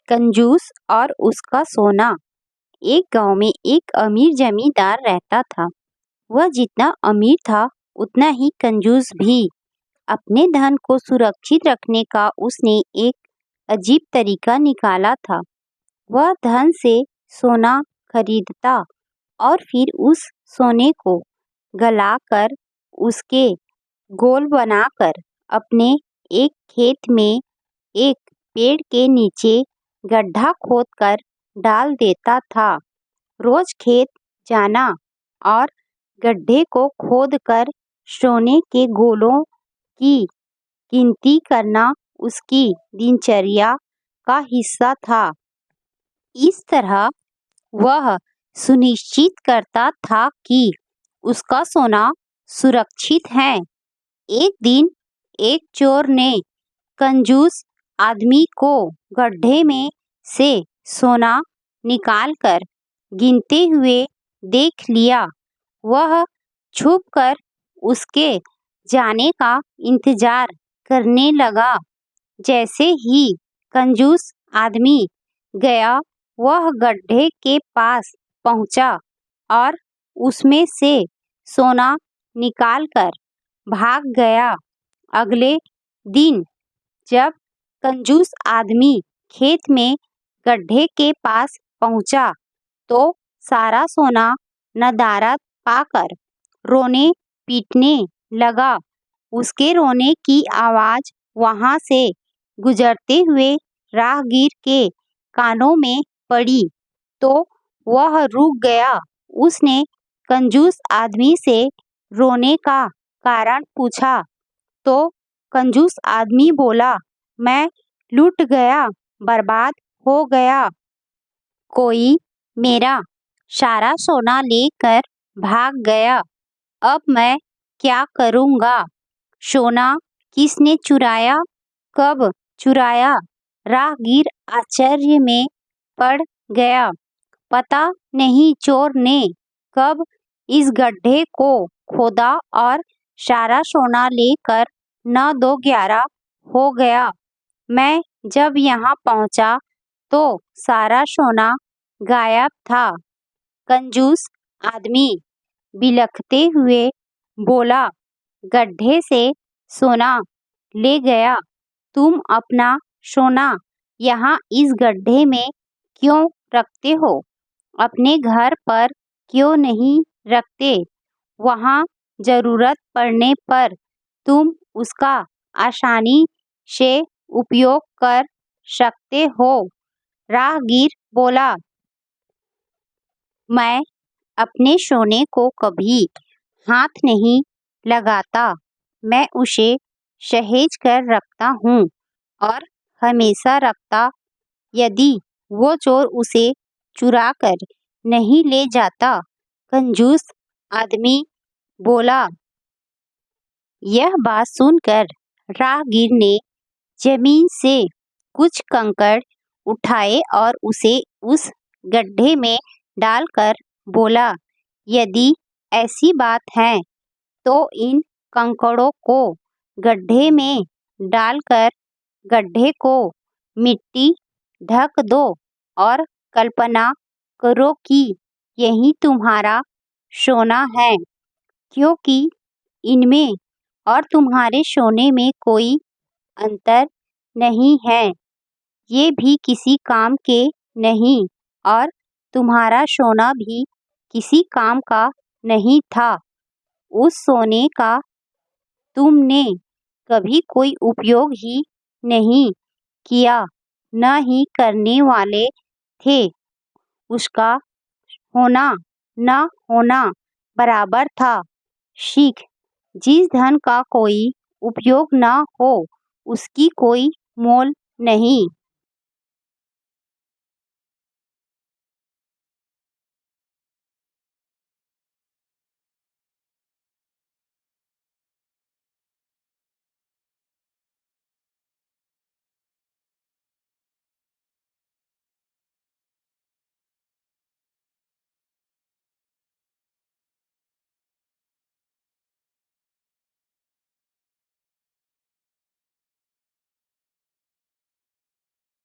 कंजूस और उसका सोना। एक गांव में एक अमीर जमींदार रहता था। वह जितना अमीर था उतना ही कंजूस भी। अपने धन को सुरक्षित रखने का उसने एक अजीब तरीका निकाला था। वह धन से सोना खरीदता और फिर उस सोने को गलाकर उसके गोल बनाकर अपने एक खेत में एक पेड़ के नीचे गड्ढा खोदकर डाल देता था। रोज खेत जाना और गड्ढे को खोदकर सोने के गोलों की गिनती करना उसकी दिनचर्या का हिस्सा था। इस तरह वह सुनिश्चित करता था कि उसका सोना सुरक्षित है। एक दिन एक चोर ने कंजूस आदमी को गड्ढे में से सोना निकालकर गिनते हुए देख लिया। वह छुपकर उसके जाने का इंतजार करने लगा। जैसे ही कंजूस आदमी गया, वह गड्ढे के पास पहुंचा और उसमें से सोना निकालकर भाग गया। अगले दिन जब कंजूस आदमी खेत में गड्ढे के पास पहुंचा तो सारा सोना नदारद पाकर रोने पीटने लगा। उसके रोने की आवाज वहां से गुजरते हुए राहगीर के कानों में पड़ी तो वह रुक गया। उसने कंजूस आदमी से रोने का कारण पूछा तो कंजूस आदमी बोला, मैं लूट गया, बर्बाद हो गया। कोई मेरा सारा सोना लेकर भाग गया। अब मैं क्या करूँगा? सोना किसने चुराया? कब चुराया? राहगीर आश्चर्य में पड़ गया। पता नहीं चोर ने कब इस गड्ढे को खोदा और सारा सोना लेकर 9-2-11 हो गया। मैं जब यहाँ पहुँचा तो सारा सोना गायब था। कंजूस आदमी बिलखते हुए बोला, गड्ढे से सोना ले गया। तुम अपना सोना यहाँ इस गड्ढे में क्यों रखते हो? अपने घर पर क्यों नहीं रखते? वहाँ जरूरत पड़ने पर तुम उसका आसानी से उपयोग कर सकते हो। राहगीर बोला, मैं अपने सोने को कभी हाथ नहीं लगाता। मैं उसे सहेज कर रखता हूँ और हमेशा रखता। यदि वो चोर उसे चुरा कर नहीं ले जाता। कंजूस आदमी बोला। यह बात सुनकर राहगीर ने जमीन से कुछ कंकड़ उठाए और उसे उस गड्ढे में डालकर बोला, यदि ऐसी बात है तो इन कंकड़ों को गड्ढे में डालकर गड्ढे को मिट्टी ढक दो और कल्पना करो कि यही तुम्हारा सोना है, क्योंकि इनमें और तुम्हारे सोने में कोई अंतर नहीं है। ये भी किसी काम के नहीं और तुम्हारा सोना भी किसी काम का नहीं था। उस सोने का तुमने कभी कोई उपयोग ही नहीं किया, न ही करने वाले थे। उसका होना न होना बराबर था। सीख, जिस धन का कोई उपयोग न हो उसकी कोई मोल नहीं।